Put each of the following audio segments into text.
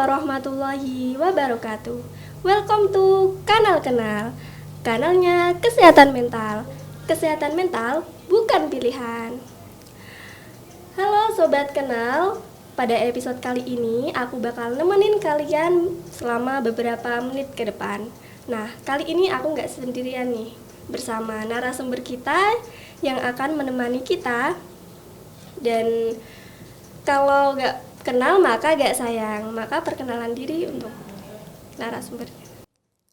warahmatullahi wabarakatuh. Welcome to Kanal Kenal. Kanalnya kesehatan mental. Kesehatan mental bukan pilihan. Halo Sobat Kenal. Pada episode kali ini aku bakal nemenin kalian selama beberapa menit ke depan. Nah, kali ini aku nggak sendirian nih, bersama narasumber kita yang akan menemani kita. Dan kalau nggak kenal maka gak sayang, maka perkenalan diri untuk narasumbernya.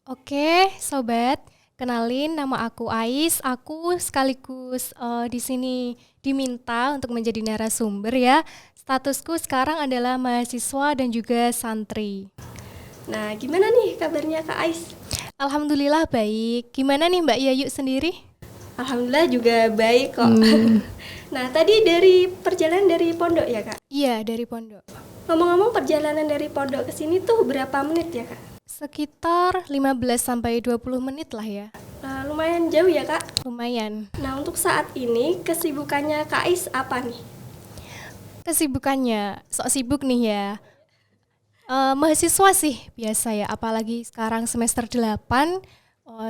Oke, sobat, kenalin nama aku Ais. Aku sekaligus di sini diminta untuk menjadi narasumber ya. Statusku sekarang adalah mahasiswa dan juga santri. Nah, gimana nih kabarnya Kak Ais? Alhamdulillah baik. Gimana nih Mbak Yayu sendiri? Alhamdulillah juga baik kok. Nah, tadi dari perjalanan dari pondok ya Kak? Iya, dari pondok. Ngomong-ngomong perjalanan dari pondok ke sini tuh berapa menit ya Kak? Sekitar 15-20 menit lah ya. Lumayan jauh ya Kak? Lumayan. Nah, untuk saat ini kesibukannya Kak Ais apa nih? Kesibukannya, sok sibuk nih ya. Mahasiswa sih biasa ya, apalagi sekarang semester 8,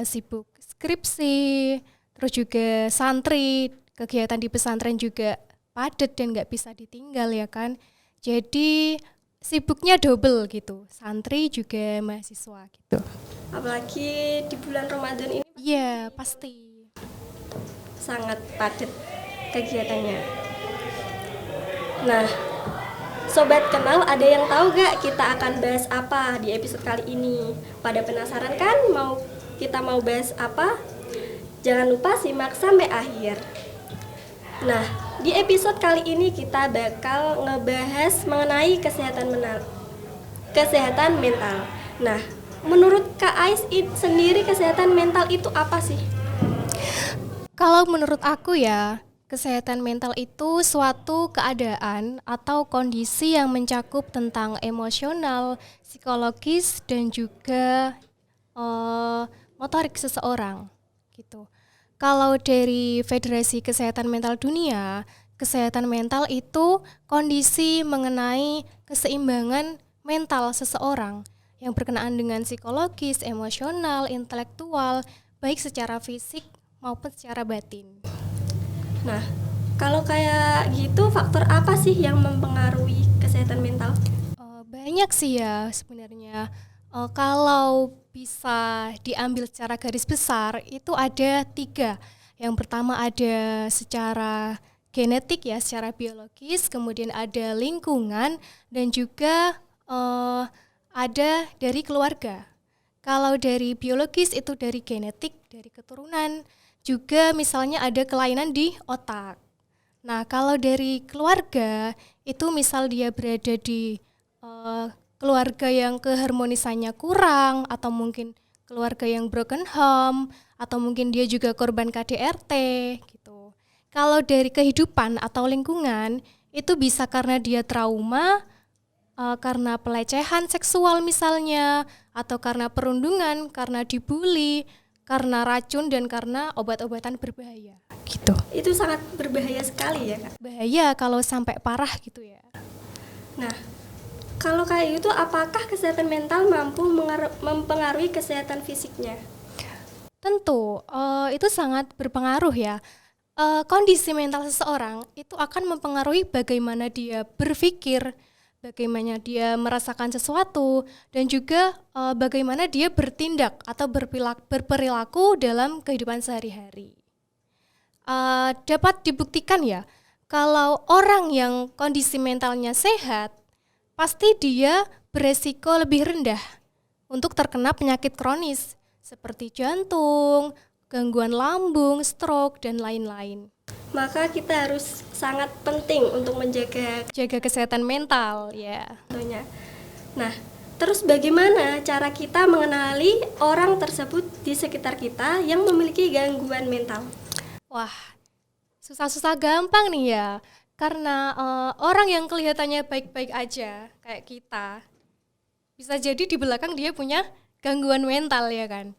sibuk skripsi, terus juga santri, kegiatan di pesantren juga padat dan gak bisa ditinggal ya kan. Jadi sibuknya double gitu, santri juga mahasiswa gitu. Apalagi di bulan Ramadan ini. Iya, pasti. Sangat padat kegiatannya. Nah, Sobat Kenal, ada yang tahu gak kita akan bahas apa di episode kali ini? Pada penasaran kan kita mau bahas apa? Jangan lupa simak sampai akhir. Nah, di episode kali ini kita bakal ngebahas mengenai kesehatan mental. Nah, menurut Kak Ais sendiri kesehatan mental itu apa sih? Kalau menurut aku ya, kesehatan mental itu suatu keadaan atau kondisi yang mencakup tentang emosional, psikologis, dan juga motorik seseorang gitu. Kalau dari Federasi Kesehatan Mental Dunia, kesehatan mental itu kondisi mengenai keseimbangan mental seseorang yang berkenaan dengan psikologis, emosional, intelektual, baik secara fisik maupun secara batin. Nah, kalau kayak gitu faktor apa sih yang mempengaruhi kesehatan mental? Banyak sih ya sebenarnya. Kalau bisa diambil secara garis besar itu ada 3. Yang pertama ada secara genetik ya, secara biologis, kemudian ada lingkungan dan juga ada dari keluarga. Kalau dari biologis itu dari genetik, dari keturunan, juga misalnya ada kelainan di otak. Nah, kalau dari keluarga itu misal dia berada di keluarga yang keharmonisannya kurang, atau mungkin keluarga yang broken home, atau mungkin dia juga korban KDRT gitu. Kalau dari kehidupan atau lingkungan itu bisa karena dia trauma, karena pelecehan seksual misalnya, atau karena perundungan, karena dibully, karena racun, dan karena obat-obatan berbahaya gitu. Itu sangat berbahaya sekali ya Kak? Bahaya kalau sampai parah gitu ya. Nah, kalau kayak gitu apakah kesehatan mental mampu mempengaruhi kesehatan fisiknya? Tentu, itu sangat berpengaruh ya. Kondisi mental seseorang itu akan mempengaruhi bagaimana dia berpikir, bagaimana dia merasakan sesuatu, dan juga bagaimana dia bertindak atau berperilaku dalam kehidupan sehari-hari. Dapat dibuktikan ya, kalau orang yang kondisi mentalnya sehat, pasti dia beresiko lebih rendah untuk terkena penyakit kronis seperti jantung, gangguan lambung, stroke, dan lain-lain. Maka kita harus sangat penting untuk jaga kesehatan mental ya. Nah, terus bagaimana cara kita mengenali orang tersebut di sekitar kita yang memiliki gangguan mental? Wah, susah-susah gampang nih ya. Karena orang yang kelihatannya baik-baik aja kayak kita, bisa jadi di belakang dia punya gangguan mental ya kan.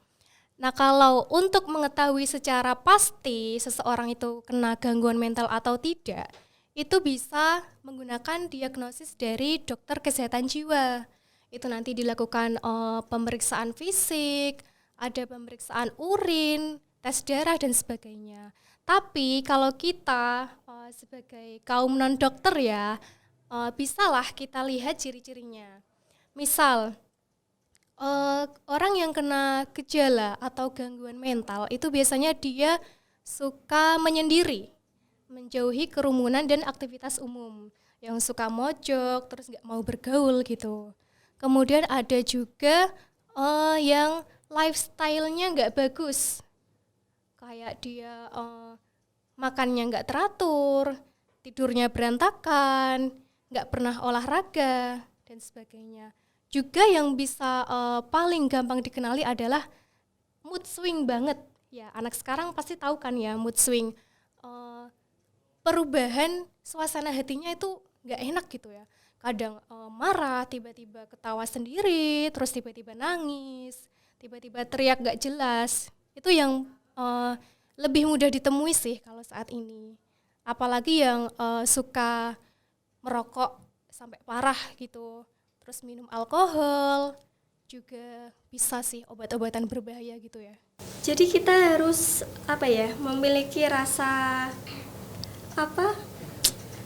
Nah, kalau untuk mengetahui secara pasti seseorang itu kena gangguan mental atau tidak, itu bisa menggunakan diagnosis dari dokter kesehatan jiwa Itu nanti dilakukan pemeriksaan fisik, ada pemeriksaan urin, tes darah dan sebagainya. Tapi kalau kita sebagai kaum non dokter ya, bisalah kita lihat ciri-cirinya. Misal orang yang kena gejala atau gangguan mental itu biasanya dia suka menyendiri, menjauhi kerumunan dan aktivitas umum, yang suka mojok, terus nggak mau bergaul gitu. Kemudian ada juga yang lifestyle-nya nggak bagus, kayak dia makannya nggak teratur, tidurnya berantakan, nggak pernah olahraga dan sebagainya. Juga yang bisa paling gampang dikenali adalah mood swing banget. Ya, anak sekarang pasti tahu kan ya mood swing. Perubahan suasana hatinya itu nggak enak gitu ya. Kadang marah, tiba-tiba ketawa sendiri, terus tiba-tiba nangis, tiba-tiba teriak nggak jelas. Itu yang lebih mudah ditemui sih kalau saat ini. Apalagi yang suka merokok sampai parah gitu. Terus minum alkohol, juga bisa sih obat-obatan berbahaya gitu ya. Jadi kita harus memiliki rasa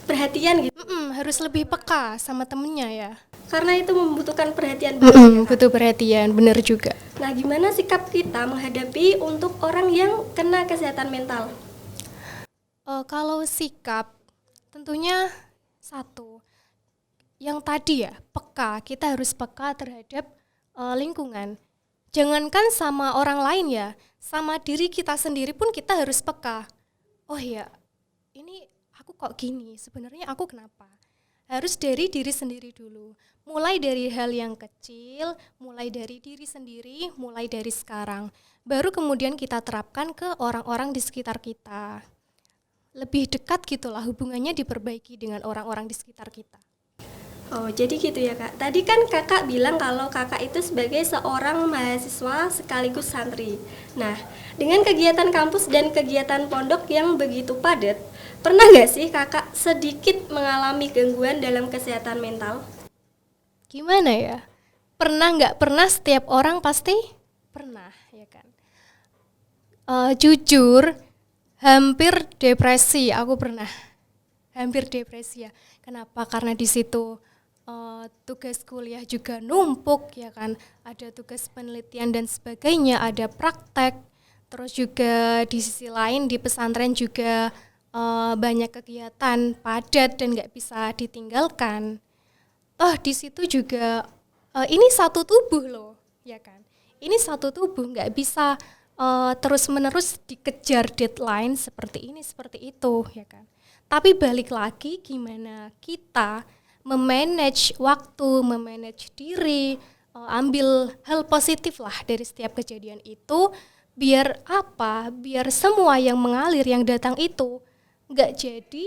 perhatian gitu. Harus lebih peka sama temennya ya. Karena itu membutuhkan perhatian Butuh perhatian, benar juga. Nah, gimana sikap kita menghadapi untuk orang yang kena kesehatan mental? Kalau sikap, tentunya satu, yang tadi ya, peka. Kita harus peka terhadap lingkungan. Jangankan sama orang lain ya, sama diri kita sendiri pun kita harus peka. Oh ya, ini aku kok gini, sebenarnya aku kenapa? Harus dari diri sendiri dulu. Mulai dari hal yang kecil, mulai dari diri sendiri, mulai dari sekarang. Baru kemudian kita terapkan ke orang-orang di sekitar kita. Lebih dekat gitulah hubungannya diperbaiki dengan orang-orang di sekitar kita. Oh, jadi gitu ya, Kak. Tadi kan Kakak bilang kalau Kakak itu sebagai seorang mahasiswa sekaligus santri. Nah, dengan kegiatan kampus dan kegiatan pondok yang begitu padat, pernah nggak sih Kakak sedikit mengalami gangguan dalam kesehatan mental? Gimana ya? Pernah nggak pernah, setiap orang pasti pernah, ya kan? Jujur, hampir depresi, aku pernah. Hampir depresi ya. Kenapa? Karena di situ tugas kuliah juga numpuk ya kan, ada tugas penelitian dan sebagainya, ada praktek, terus juga di sisi lain di pesantren juga banyak kegiatan padat dan nggak bisa ditinggalkan. Toh di situ juga ini satu tubuh loh, ya kan? Ini satu tubuh, nggak bisa terus menerus dikejar deadline seperti ini seperti itu, ya kan? Tapi balik lagi gimana kita memanage waktu, memanage diri, ambil hal positif lah dari setiap kejadian itu, biar apa? Biar semua yang mengalir, yang datang itu nggak jadi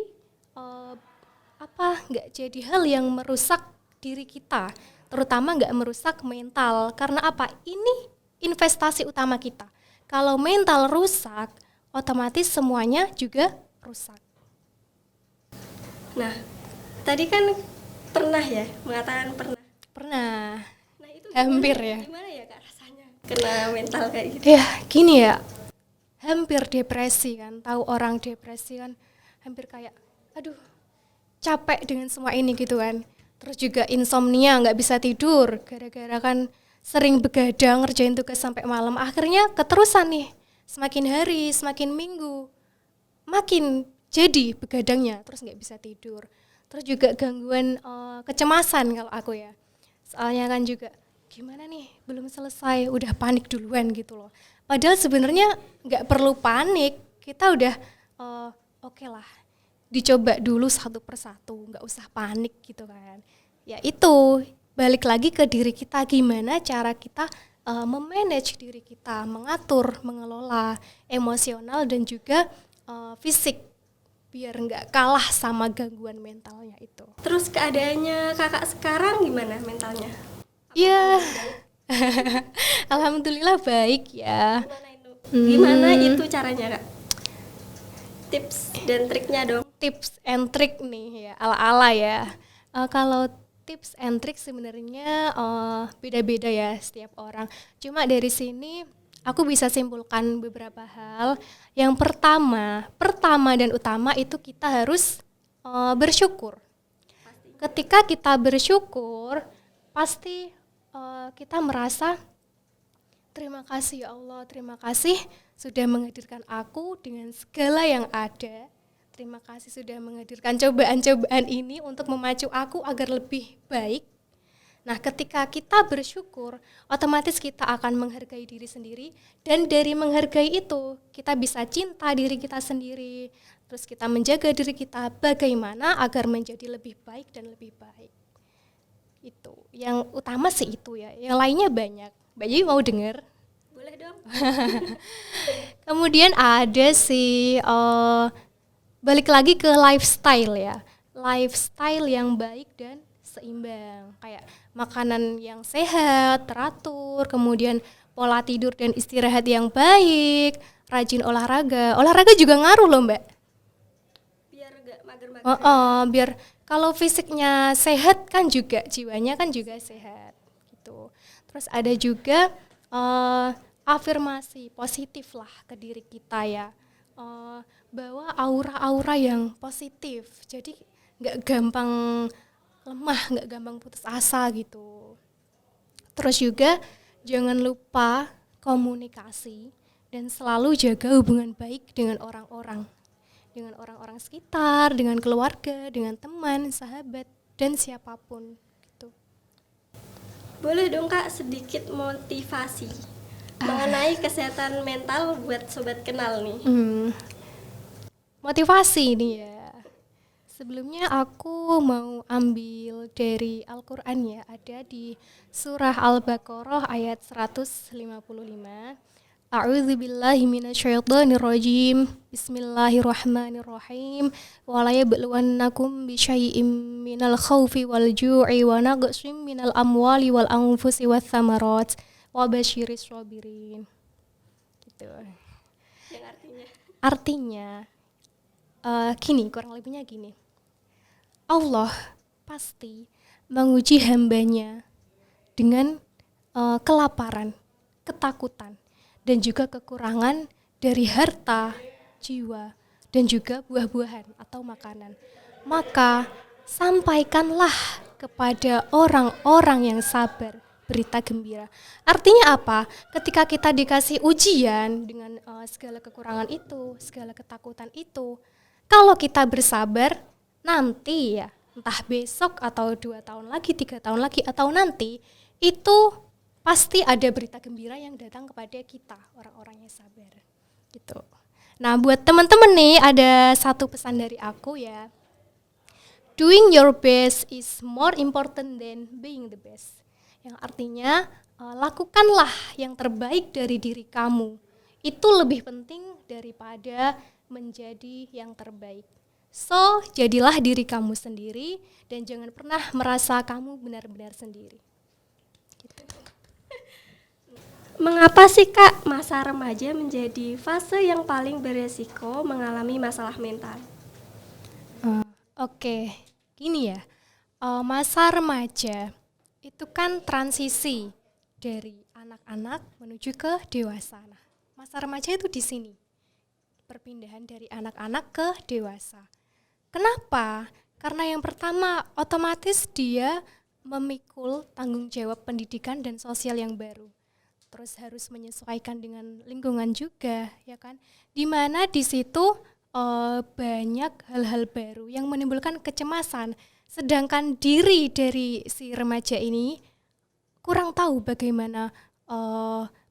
nggak jadi hal yang merusak diri kita, terutama nggak merusak mental. Karena apa? Ini investasi utama kita. Kalau mental rusak, otomatis semuanya juga rusak. Nah, tadi kan pernah ya, mengatakan pernah. Pernah. Nah, itu hampir ya. Gimana ya Kak rasanya kena mental kayak gitu? Ya, gini ya. Hampir depresi kan. Tahu orang depresi kan hampir kayak aduh, capek dengan semua ini gitu kan. Terus juga insomnia, enggak bisa tidur gara-gara kan sering begadang ngerjain tugas sampai malam. Akhirnya keterusan nih. Semakin hari, semakin minggu, makin jadi begadangnya, terus nggak bisa tidur. Terus juga gangguan kecemasan kalau aku ya. Soalnya kan juga gimana nih, belum selesai, udah panik duluan gitu loh. Padahal sebenarnya nggak perlu panik, kita udah oke lah, dicoba dulu satu persatu, nggak usah panik gitu kan. Ya itu, balik lagi ke diri kita, gimana cara kita memanage diri kita, mengatur, mengelola emosional dan juga fisik, biar nggak kalah sama gangguan mentalnya itu. Terus keadaannya Kakak sekarang gimana mentalnya? Ya, alhamdulillah baik ya. Gimana itu caranya Kak? Tips dan triknya dong. Tips and trick nih ya, ala-ala ya. Kalau tips and trick sebenarnya beda-beda ya setiap orang. Cuma dari sini aku bisa simpulkan beberapa hal. Yang pertama dan utama itu kita harus bersyukur. Ketika kita bersyukur, pasti kita merasa terima kasih ya Allah, terima kasih sudah menghadirkan aku dengan segala yang ada. Terima kasih sudah menghadirkan cobaan-cobaan ini untuk memacu aku agar lebih baik. Nah, ketika kita bersyukur, otomatis kita akan menghargai diri sendiri, dan dari menghargai itu, kita bisa cinta diri kita sendiri. Terus kita menjaga diri kita bagaimana agar menjadi lebih baik dan lebih baik. Itu, yang utama sih itu ya, yang lainnya banyak. Mbak Ji mau dengar? Boleh dong. Kemudian ada sih, balik lagi ke lifestyle ya. Lifestyle yang baik dan seimbang, kayak makanan yang sehat, teratur, kemudian pola tidur dan istirahat yang baik, rajin olahraga. Olahraga juga ngaruh loh Mbak. Biar gak mager-mager. Biar kalau fisiknya sehat kan juga jiwanya kan juga sehat gitu. Terus ada juga afirmasi positif lah ke diri kita ya, bawa aura-aura yang positif. Jadi nggak gampang lemah, nggak gampang putus asa gitu. Terus juga jangan lupa komunikasi dan selalu jaga hubungan baik dengan orang-orang sekitar, dengan keluarga, dengan teman, sahabat, dan siapapun gitu. Boleh dong Kak sedikit motivasi mengenai kesehatan mental buat Sobat Kenal nih. Motivasi nih ya. Sebelumnya aku mau ambil dari Al-Quran ya, ada di surah Al-Baqarah ayat 155. A'udzubillahi minasyaitonirrajim. Bismillahirrahmanirrahim. Wa la yabluwannakum bisyai'im minal khaufi wal ju'i wa naqsim minal amwali wal anfusi wath thamarat wa basyiris sabirin. Gitu. Yang Artinya gini, kurang lebihnya gini. Allah pasti menguji hambanya dengan kelaparan, ketakutan, dan juga kekurangan dari harta, jiwa, dan juga buah-buahan atau makanan. Maka sampaikanlah kepada orang-orang yang sabar berita gembira. Artinya apa? Ketika kita dikasih ujian dengan segala kekurangan itu, segala ketakutan itu, kalau kita bersabar, nanti ya, entah besok atau 2 tahun lagi, 3 tahun lagi, atau nanti, itu pasti ada berita gembira yang datang kepada kita, orang-orang yang sabar. Gitu. Nah, buat teman-teman nih, ada satu pesan dari aku ya. Doing your best is more important than being the best. Yang artinya, lakukanlah yang terbaik dari diri kamu. Itu lebih penting daripada menjadi yang terbaik. So, jadilah diri kamu sendiri dan jangan pernah merasa kamu benar-benar sendiri. Gitu. Mengapa sih Kak masa remaja menjadi fase yang paling beresiko mengalami masalah mental? Oke, gini ya, masa remaja itu kan transisi dari anak-anak menuju ke dewasa. Nah, masa remaja itu di sini, perpindahan dari anak-anak ke dewasa. Kenapa? Karena yang pertama, otomatis dia memikul tanggung jawab pendidikan dan sosial yang baru. Terus harus menyesuaikan dengan lingkungan juga, ya kan? Di mana di situ banyak hal-hal baru yang menimbulkan kecemasan. Sedangkan diri dari si remaja ini kurang tahu bagaimana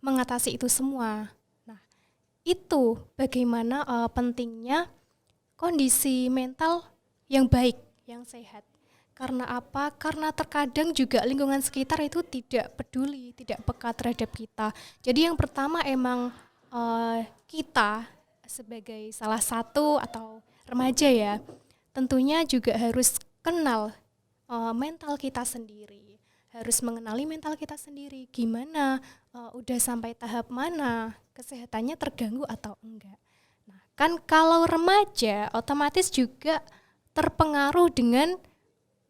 mengatasi itu semua. Nah, itu bagaimana pentingnya kondisi mental yang baik, yang sehat. Karena apa? Karena terkadang juga lingkungan sekitar itu tidak peduli, tidak peka terhadap kita. Jadi yang pertama emang kita sebagai salah satu atau remaja ya, tentunya juga harus kenal mental kita sendiri. Harus mengenali mental kita sendiri, gimana, udah sampai tahap mana, kesehatannya terganggu atau enggak. Kan kalau remaja otomatis juga terpengaruh dengan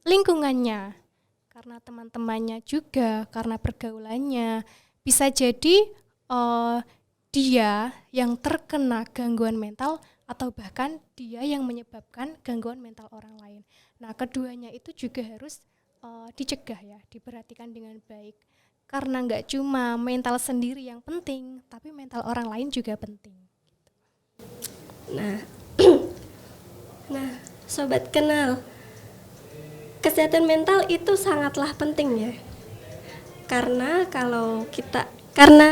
lingkungannya. karena teman-temannya juga, karena pergaulannya. Bisa jadi dia yang terkena gangguan mental atau bahkan dia yang menyebabkan gangguan mental orang lain. Nah, keduanya itu juga harus dicegah ya, diperhatikan dengan baik. Karena nggak cuma mental sendiri yang penting, tapi mental orang lain juga penting. Nah, nah, sobat kenal, kesehatan mental itu sangatlah penting ya. Karena karena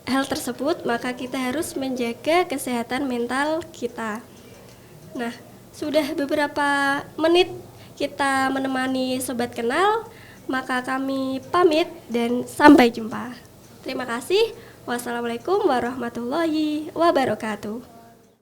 hal tersebut, maka kita harus menjaga kesehatan mental kita. Nah, sudah beberapa menit kita menemani sobat kenal, maka kami pamit dan sampai jumpa. Terima kasih. Wassalamualaikum warahmatullahi wabarakatuh.